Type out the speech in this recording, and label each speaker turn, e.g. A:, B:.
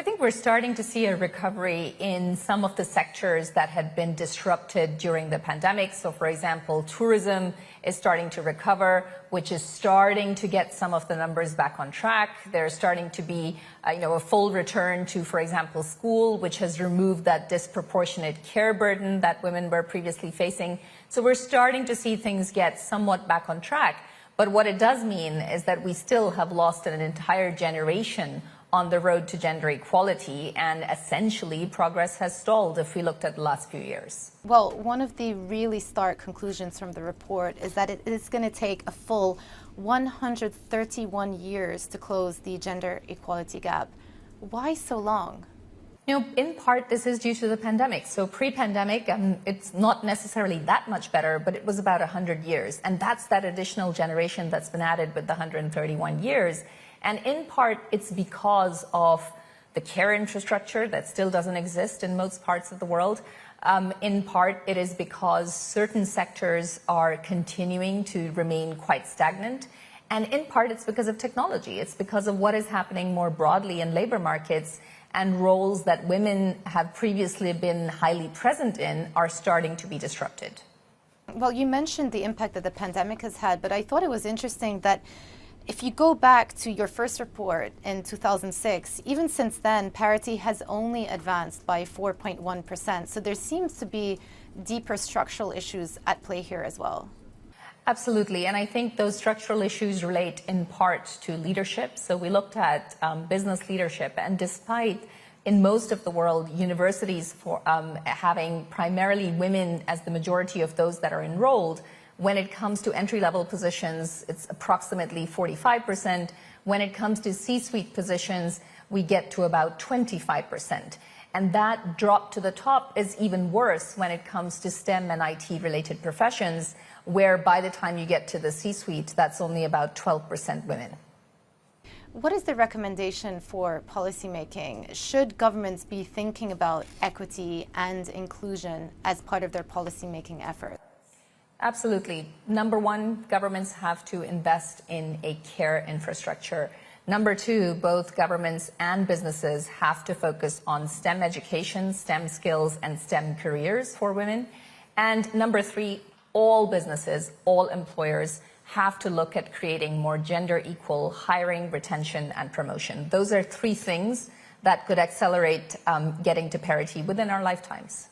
A: think we're starting to see a recovery in some of the sectors that had been disrupted during the pandemic. So, for example, tourism is starting to recover, which is starting to get some of the numbers back on track. There's starting to be, a full return to, for example, school, which has removed that disproportionate care burden that women were previously facing. So we're starting to see things get somewhat back on track. But what it does mean is that we still have lost an entire generation on the road to gender equality, and essentially progress has stalled if we looked at the last few years.
B: Well, one of the really stark conclusions from the report is that it is going to take a full 131 years to close the gender equality gap. Why so long?
A: In part, this is due to the pandemic. So pre-pandemic, it's not necessarily that much better, but it was about 100 years. And that's that additional generation that's been added with the 131 years. And in part, it's because of the care infrastructure that still doesn't exist in most parts of the world. In part, it is because certain sectors are continuing to remain quite stagnant. And in part, it's because of technology. It's because of what is happening more broadly in labor markets, and roles that women have previously been highly present in are starting to be disrupted.
B: Well, you mentioned the impact that the pandemic has had, but I thought it was interesting that if you go back to your first report in 2006, even since then, parity has only advanced by 4.1%. So there seems to be deeper structural issues at play here as well.
A: Absolutely. And I think those structural issues relate in part to leadership. So we looked at business leadership, and despite in most of the world, universities having primarily women as the majority of those that are enrolled, when it comes to entry-level positions, it's approximately 45%. When it comes to C-suite positions, we get to about 25%. And that drop to the top is even worse when it comes to STEM and IT-related professions, where by the time you get to the C-suite, that's only about 12% women.
B: What is the recommendation for policymaking? Should governments be thinking about equity and inclusion as part of their policymaking effort?
A: Absolutely. Number one, governments have to invest in a care infrastructure. Number two, both governments and businesses have to focus on STEM education, STEM skills, and STEM careers for women. And number three, all businesses, all employers have to look at creating more gender equal hiring, retention, and promotion. Those are three things that could accelerate getting to parity within our lifetimes.